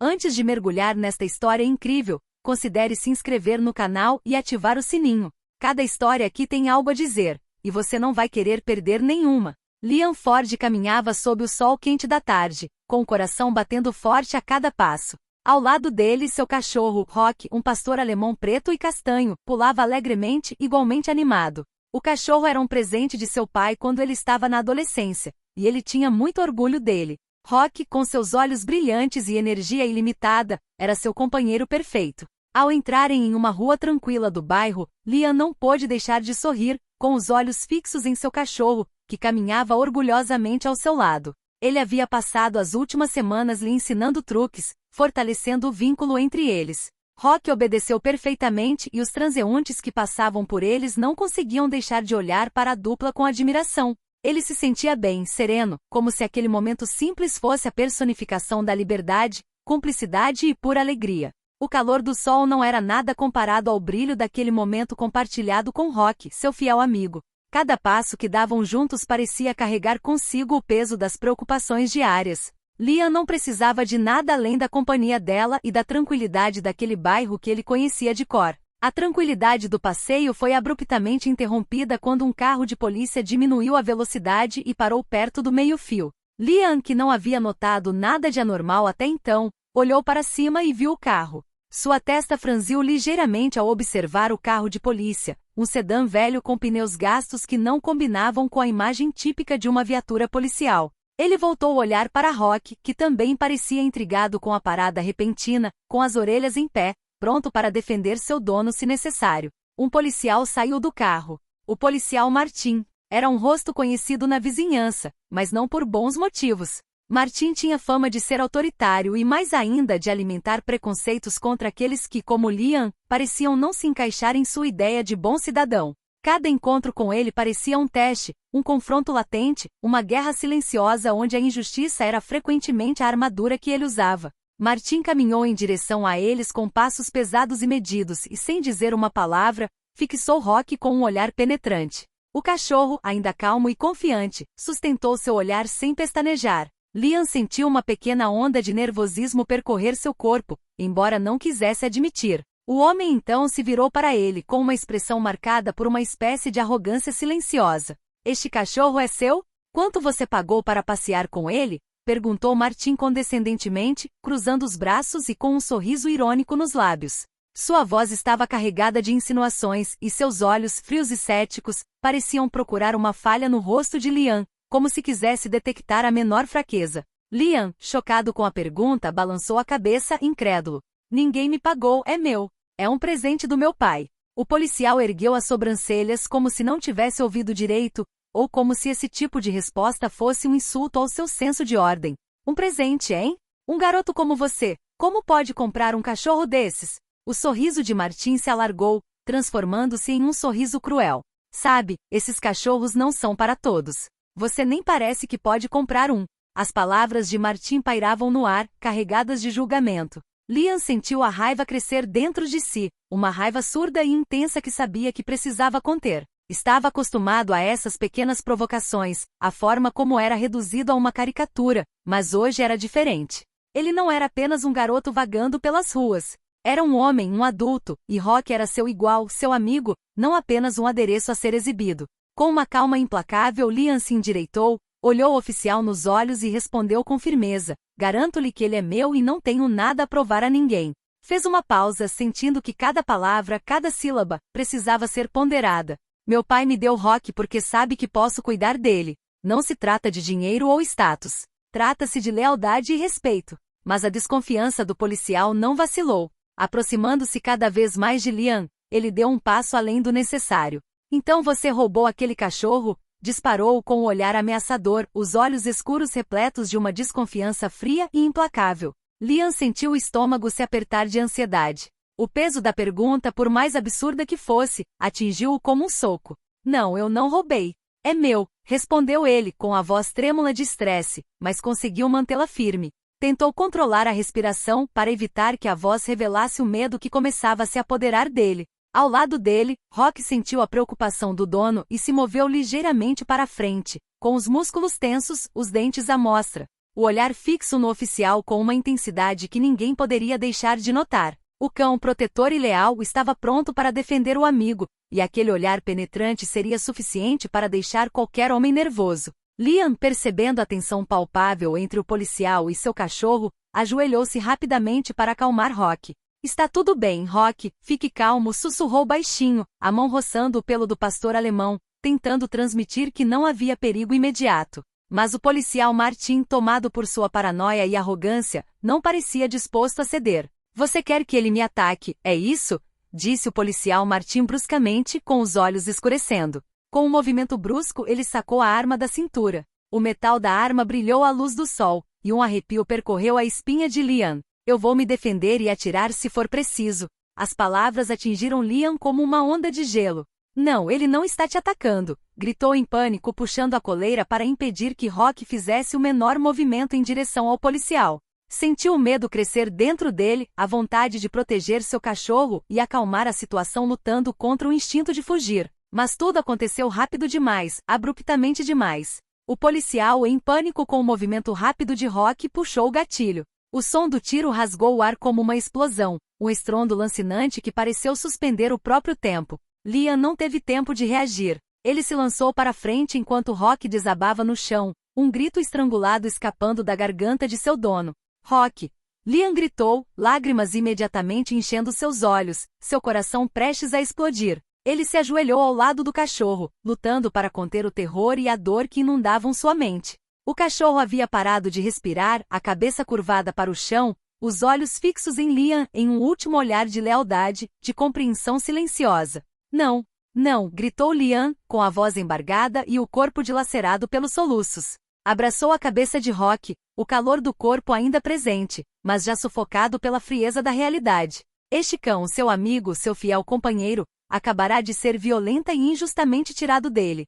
Antes de mergulhar nesta história incrível, considere se inscrever no canal e ativar o sininho. Cada história aqui tem algo a dizer, e você não vai querer perder nenhuma. Liam Ford caminhava sob o sol quente da tarde, com o coração batendo forte a cada passo. Ao lado dele, seu cachorro, Rock, um pastor alemão preto e castanho, pulava alegremente, igualmente animado. O cachorro era um presente de seu pai quando ele estava na adolescência, e ele tinha muito orgulho dele. Rock, com seus olhos brilhantes e energia ilimitada, era seu companheiro perfeito. Ao entrarem em uma rua tranquila do bairro, Liam não pôde deixar de sorrir, com os olhos fixos em seu cachorro, que caminhava orgulhosamente ao seu lado. Ele havia passado as últimas semanas lhe ensinando truques, fortalecendo o vínculo entre eles. Rock obedeceu perfeitamente e os transeuntes que passavam por eles não conseguiam deixar de olhar para a dupla com admiração. Ele se sentia bem, sereno, como se aquele momento simples fosse a personificação da liberdade, cumplicidade e pura alegria. O calor do sol não era nada comparado ao brilho daquele momento compartilhado com Rock, seu fiel amigo. Cada passo que davam juntos parecia carregar consigo o peso das preocupações diárias. Liam não precisava de nada além da companhia dela e da tranquilidade daquele bairro que ele conhecia de cor. A tranquilidade do passeio foi abruptamente interrompida quando um carro de polícia diminuiu a velocidade e parou perto do meio-fio. Liam, que não havia notado nada de anormal até então, olhou para cima e viu o carro. Sua testa franziu ligeiramente ao observar o carro de polícia, um sedã velho com pneus gastos que não combinavam com a imagem típica de uma viatura policial. Ele voltou a olhar para Rock, que também parecia intrigado com a parada repentina, com as orelhas em pé, pronto para defender seu dono se necessário. Um policial saiu do carro. O policial Martin. Era um rosto conhecido na vizinhança, mas não por bons motivos. Martin tinha fama de ser autoritário e mais ainda de alimentar preconceitos contra aqueles que, como Liam, pareciam não se encaixar em sua ideia de bom cidadão. Cada encontro com ele parecia um teste, um confronto latente, uma guerra silenciosa onde a injustiça era frequentemente a armadura que ele usava. Martin caminhou em direção a eles com passos pesados e medidos e, sem dizer uma palavra, fixou Rock com um olhar penetrante. O cachorro, ainda calmo e confiante, sustentou seu olhar sem pestanejar. Liam sentiu uma pequena onda de nervosismo percorrer seu corpo, embora não quisesse admitir. O homem então se virou para ele com uma expressão marcada por uma espécie de arrogância silenciosa. "Este cachorro é seu? Quanto você pagou para passear com ele?" perguntou Martin condescendentemente, cruzando os braços e com um sorriso irônico nos lábios. Sua voz estava carregada de insinuações e seus olhos, frios e céticos, pareciam procurar uma falha no rosto de Liam, como se quisesse detectar a menor fraqueza. Liam, chocado com a pergunta, balançou a cabeça, incrédulo. "Ninguém me pagou, é meu. É um presente do meu pai." O policial ergueu as sobrancelhas como se não tivesse ouvido direito, ou como se esse tipo de resposta fosse um insulto ao seu senso de ordem. "Um presente, hein? Um garoto como você, como pode comprar um cachorro desses?" O sorriso de Martin se alargou, transformando-se em um sorriso cruel. "Sabe, esses cachorros não são para todos. Você nem parece que pode comprar um." As palavras de Martin pairavam no ar, carregadas de julgamento. Liam sentiu a raiva crescer dentro de si, uma raiva surda e intensa que sabia que precisava conter. Estava acostumado a essas pequenas provocações, a forma como era reduzido a uma caricatura, mas hoje era diferente. Ele não era apenas um garoto vagando pelas ruas. Era um homem, um adulto, e Rock era seu igual, seu amigo, não apenas um adereço a ser exibido. Com uma calma implacável, Liam se endireitou, olhou o oficial nos olhos e respondeu com firmeza: "Garanto-lhe que ele é meu e não tenho nada a provar a ninguém." Fez uma pausa, sentindo que cada palavra, cada sílaba, precisava ser ponderada. "Meu pai me deu Rock porque sabe que posso cuidar dele. Não se trata de dinheiro ou status. Trata-se de lealdade e respeito." Mas a desconfiança do policial não vacilou. Aproximando-se cada vez mais de Liam, ele deu um passo além do necessário. "Então você roubou aquele cachorro?" disparou com um olhar ameaçador, os olhos escuros repletos de uma desconfiança fria e implacável. Liam sentiu o estômago se apertar de ansiedade. O peso da pergunta, por mais absurda que fosse, atingiu-o como um soco. "Não, eu não roubei. É meu", respondeu ele, com a voz trêmula de estresse, mas conseguiu mantê-la firme. Tentou controlar a respiração para evitar que a voz revelasse o medo que começava a se apoderar dele. Ao lado dele, Rock sentiu a preocupação do dono e se moveu ligeiramente para a frente, com os músculos tensos, os dentes à mostra. o olhar fixo no oficial com uma intensidade que ninguém poderia deixar de notar. O cão protetor e leal estava pronto para defender o amigo, e aquele olhar penetrante seria suficiente para deixar qualquer homem nervoso. Liam, percebendo a tensão palpável entre o policial e seu cachorro, ajoelhou-se rapidamente para acalmar Rock. Está tudo bem, Rock, fique calmo, sussurrou baixinho, a mão roçando o pelo do pastor alemão, tentando transmitir que não havia perigo imediato. Mas o policial Martin, tomado por sua paranoia e arrogância, não parecia disposto a ceder. Você quer que ele me ataque, é isso? Disse o policial Martin bruscamente, com os olhos escurecendo. Com um movimento brusco, ele sacou a arma da cintura. O metal da arma brilhou à luz do sol, e um arrepio percorreu a espinha de Liam. Eu vou me defender e atirar se for preciso. As palavras atingiram Liam como uma onda de gelo. Não, ele não está te atacando, gritou em pânico, puxando a coleira para impedir que Rock fizesse o menor movimento em direção ao policial. Sentiu o medo crescer dentro dele, a vontade de proteger seu cachorro e acalmar a situação lutando contra o instinto de fugir. Mas tudo aconteceu rápido demais, abruptamente demais. O policial, em pânico com o movimento rápido de Rock, puxou o gatilho. O som do tiro rasgou o ar como uma explosão, um estrondo lancinante que pareceu suspender o próprio tempo. Liam não teve tempo de reagir. Ele se lançou para frente enquanto Rock desabava no chão, um grito estrangulado escapando da garganta de seu dono. Rock! Liam gritou, lágrimas imediatamente enchendo seus olhos, seu coração prestes a explodir. Ele se ajoelhou ao lado do cachorro, lutando para conter o terror e a dor que inundavam sua mente. O cachorro havia parado de respirar, a cabeça curvada para o chão, os olhos fixos em Liam em um último olhar de lealdade, de compreensão silenciosa. Não, não, gritou Liam, com a voz embargada e o corpo dilacerado pelos soluços. Abraçou a cabeça de Rock, o calor do corpo ainda presente, mas já sufocado pela frieza da realidade. Este cão, seu amigo, seu fiel companheiro, acabará de ser violenta e injustamente tirado dele.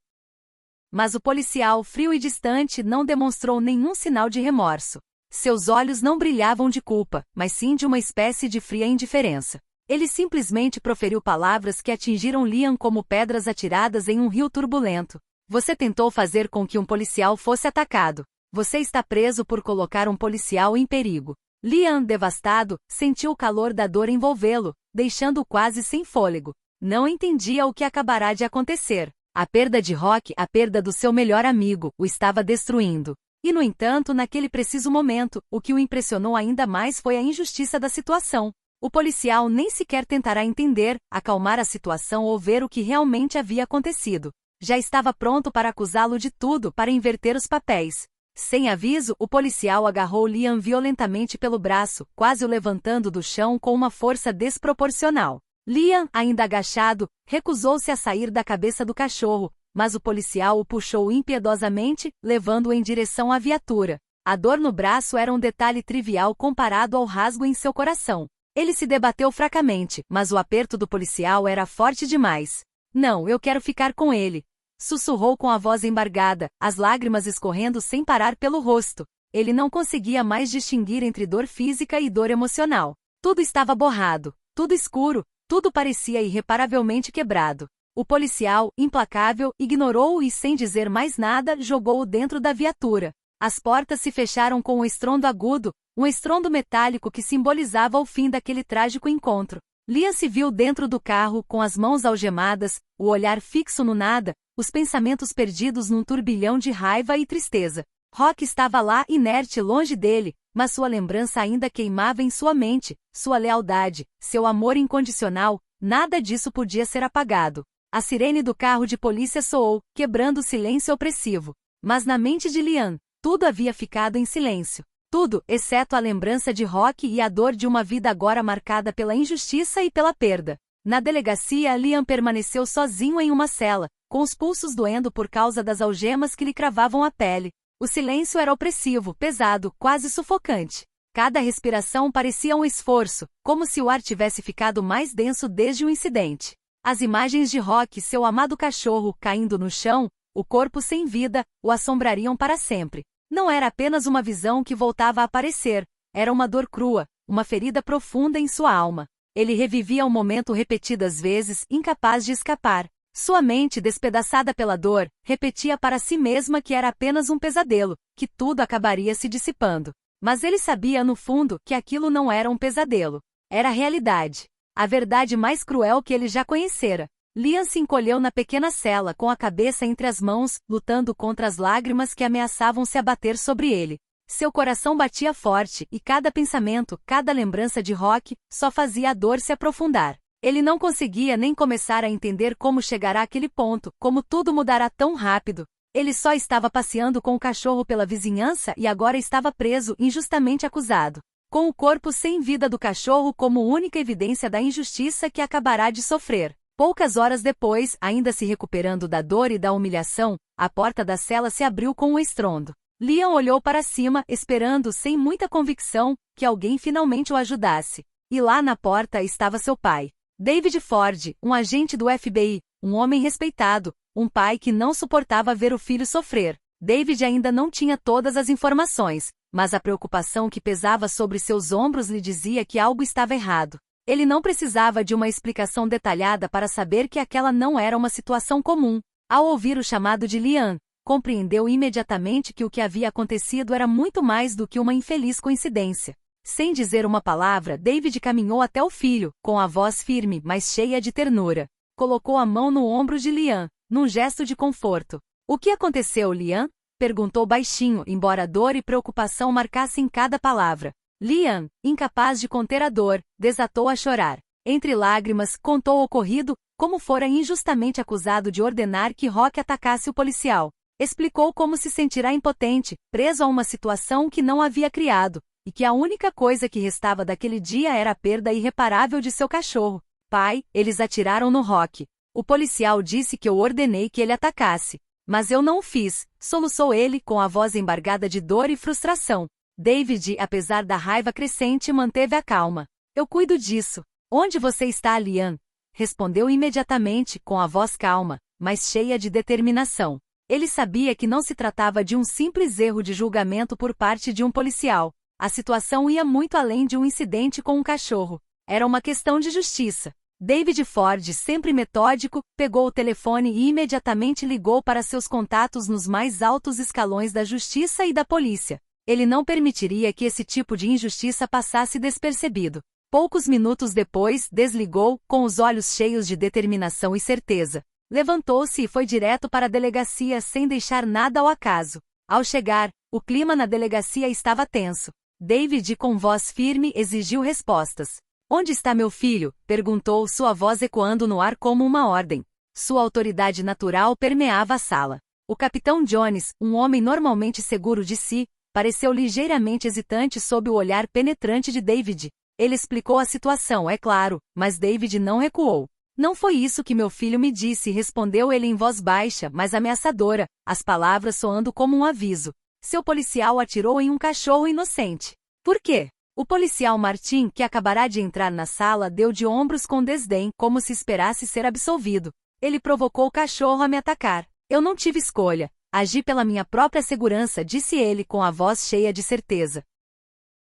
Mas o policial, frio e distante, não demonstrou nenhum sinal de remorso. Seus olhos não brilhavam de culpa, mas sim de uma espécie de fria indiferença. Ele simplesmente proferiu palavras que atingiram Liam como pedras atiradas em um rio turbulento. Você tentou fazer com que um policial fosse atacado. Você está preso por colocar um policial em perigo. Liam, devastado, sentiu o calor da dor envolvê-lo, deixando-o quase sem fôlego. Não entendia o que acabará de acontecer. A perda de Rock, a perda do seu melhor amigo, o estava destruindo. E no entanto, naquele preciso momento, o que o impressionou ainda mais foi a injustiça da situação. O policial nem sequer tentará entender, acalmar a situação ou ver o que realmente havia acontecido. Já estava pronto para acusá-lo de tudo, para inverter os papéis. Sem aviso, o policial agarrou Liam violentamente pelo braço, quase o levantando do chão com uma força desproporcional. Liam, ainda agachado, recusou-se a sair da cabeça do cachorro, mas o policial o puxou impiedosamente, levando-o em direção à viatura. A dor no braço era um detalhe trivial comparado ao rasgo em seu coração. Ele se debateu fracamente, mas o aperto do policial era forte demais. Não, eu quero ficar com ele. Sussurrou com a voz embargada, as lágrimas escorrendo sem parar pelo rosto. Ele não conseguia mais distinguir entre dor física e dor emocional. Tudo estava borrado, tudo escuro, tudo parecia irreparavelmente quebrado. O policial, implacável, ignorou-o e sem dizer mais nada, jogou-o dentro da viatura. As portas se fecharam com um estrondo agudo, um estrondo metálico que simbolizava o fim daquele trágico encontro. Liam se viu dentro do carro, com as mãos algemadas, o olhar fixo no nada, os pensamentos perdidos num turbilhão de raiva e tristeza. Rock estava lá, inerte, longe dele, mas sua lembrança ainda queimava em sua mente, sua lealdade, seu amor incondicional, nada disso podia ser apagado. A sirene do carro de polícia soou, quebrando o silêncio opressivo. Mas na mente de Liam, tudo havia ficado em silêncio. Tudo, exceto a lembrança de Rock e a dor de uma vida agora marcada pela injustiça e pela perda. Na delegacia, Liam permaneceu sozinho em uma cela, com os pulsos doendo por causa das algemas que lhe cravavam a pele. O silêncio era opressivo, pesado, quase sufocante. Cada respiração parecia um esforço, como se o ar tivesse ficado mais denso desde o incidente. As imagens de Rock, seu amado cachorro, caindo no chão, o corpo sem vida, o assombrariam para sempre. Não era apenas uma visão que voltava a aparecer, era uma dor crua, uma ferida profunda em sua alma. Ele revivia o momento repetidas vezes, incapaz de escapar. Sua mente, despedaçada pela dor, repetia para si mesma que era apenas um pesadelo, que tudo acabaria se dissipando. Mas ele sabia no fundo que aquilo não era um pesadelo. Era a realidade. A verdade mais cruel que ele já conhecera. Liam se encolheu na pequena cela com a cabeça entre as mãos, lutando contra as lágrimas que ameaçavam se abater sobre ele. Seu coração batia forte e cada pensamento, cada lembrança de Rock, só fazia a dor se aprofundar. Ele não conseguia nem começar a entender como chegará àquele ponto, como tudo mudará tão rápido. Ele só estava passeando com o cachorro pela vizinhança e agora estava preso, injustamente acusado. Com o corpo sem vida do cachorro como única evidência da injustiça que acabará de sofrer. Poucas horas depois, ainda se recuperando da dor e da humilhação, a porta da cela se abriu com um estrondo. Liam olhou para cima, esperando, sem muita convicção, que alguém finalmente o ajudasse. E lá na porta estava seu pai. David Ford, um agente do FBI, um homem respeitado, um pai que não suportava ver o filho sofrer. David ainda não tinha todas as informações, mas a preocupação que pesava sobre seus ombros lhe dizia que algo estava errado. Ele não precisava de uma explicação detalhada para saber que aquela não era uma situação comum. Ao ouvir o chamado de Liam, compreendeu imediatamente que o que havia acontecido era muito mais do que uma infeliz coincidência. Sem dizer uma palavra, David caminhou até o filho, com a voz firme, mas cheia de ternura. Colocou a mão no ombro de Liam, num gesto de conforto. "O que aconteceu, Liam?" perguntou baixinho, embora dor e preocupação marcassem cada palavra. Liam, incapaz de conter a dor, desatou a chorar. Entre lágrimas, contou o ocorrido, como fora injustamente acusado de ordenar que Rock atacasse o policial. Explicou como se sentirá impotente, preso a uma situação que não havia criado, e que a única coisa que restava daquele dia era a perda irreparável de seu cachorro. "Pai, eles atiraram no Rock. O policial disse que eu ordenei que ele atacasse. Mas eu não o fiz", soluçou ele com a voz embargada de dor e frustração. David, apesar da raiva crescente, manteve a calma. "Eu cuido disso." "Onde você está, Liam?" respondeu imediatamente, com a voz calma, mas cheia de determinação. Ele sabia que não se tratava de um simples erro de julgamento por parte de um policial. A situação ia muito além de um incidente com um cachorro. Era uma questão de justiça. David Ford, sempre metódico, pegou o telefone e imediatamente ligou para seus contatos nos mais altos escalões da justiça e da polícia. Ele não permitiria que esse tipo de injustiça passasse despercebido. Poucos minutos depois, desligou, com os olhos cheios de determinação e certeza. Levantou-se e foi direto para a delegacia sem deixar nada ao acaso. Ao chegar, o clima na delegacia estava tenso. David, com voz firme, exigiu respostas. "Onde está meu filho?" perguntou, sua voz ecoando no ar como uma ordem. Sua autoridade natural permeava a sala. O capitão Jones, um homem normalmente seguro de si, pareceu ligeiramente hesitante sob o olhar penetrante de David. Ele explicou a situação, é claro, mas David não recuou. "Não foi isso que meu filho me disse", respondeu ele em voz baixa, mas ameaçadora, as palavras soando como um aviso. "Seu policial atirou em um cachorro inocente." "Por quê?" O policial Martin, que acabará de entrar na sala, deu de ombros com desdém, como se esperasse ser absolvido. "Ele provocou o cachorro a me atacar. Eu não tive escolha. Agi pela minha própria segurança", disse ele com a voz cheia de certeza.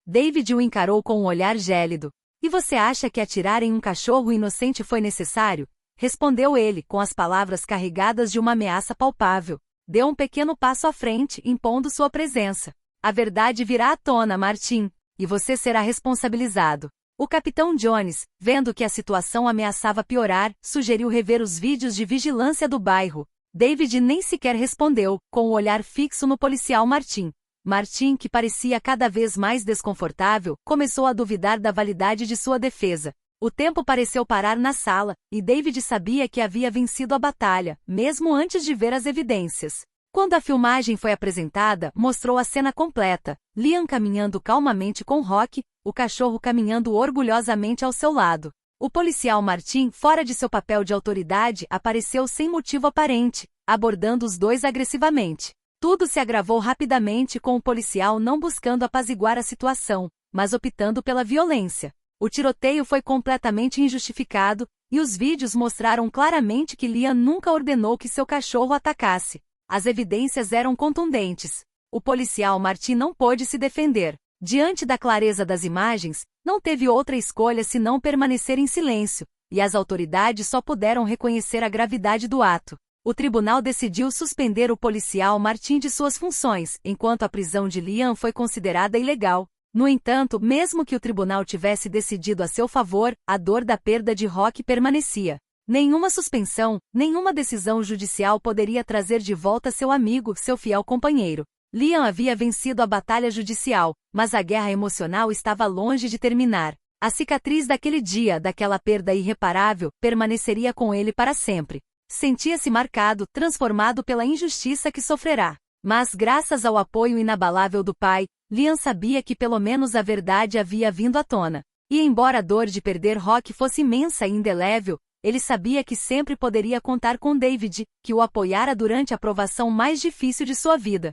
David o encarou com um olhar gélido. "E você acha que atirar em um cachorro inocente foi necessário?" respondeu ele, com as palavras carregadas de uma ameaça palpável. Deu um pequeno passo à frente, impondo sua presença. "A verdade virá à tona, Martin, e você será responsabilizado." O capitão Jones, vendo que a situação ameaçava piorar, sugeriu rever os vídeos de vigilância do bairro. David nem sequer respondeu, com o olhar fixo no policial Martin. Martin, que parecia cada vez mais desconfortável, começou a duvidar da validade de sua defesa. O tempo pareceu parar na sala, e David sabia que havia vencido a batalha, mesmo antes de ver as evidências. Quando a filmagem foi apresentada, mostrou a cena completa: Liam caminhando calmamente com Rock, o cachorro caminhando orgulhosamente ao seu lado. O policial Martin, fora de seu papel de autoridade, apareceu sem motivo aparente, abordando os dois agressivamente. Tudo se agravou rapidamente, com o policial não buscando apaziguar a situação, mas optando pela violência. O tiroteio foi completamente injustificado, e os vídeos mostraram claramente que Liam nunca ordenou que seu cachorro atacasse. As evidências eram contundentes. O policial Martin não pôde se defender. Diante da clareza das imagens, não teve outra escolha senão permanecer em silêncio, e as autoridades só puderam reconhecer a gravidade do ato. O tribunal decidiu suspender o policial Martin de suas funções, enquanto a prisão de Liam foi considerada ilegal. No entanto, mesmo que o tribunal tivesse decidido a seu favor, a dor da perda de Rock permanecia. Nenhuma suspensão, nenhuma decisão judicial poderia trazer de volta seu amigo, seu fiel companheiro. Liam havia vencido a batalha judicial, mas a guerra emocional estava longe de terminar. A cicatriz daquele dia, daquela perda irreparável, permaneceria com ele para sempre. Sentia-se marcado, transformado pela injustiça que sofrerá. Mas graças ao apoio inabalável do pai, Liam sabia que pelo menos a verdade havia vindo à tona. E embora a dor de perder Rock fosse imensa e indelével, ele sabia que sempre poderia contar com David, que o apoiara durante a provação mais difícil de sua vida.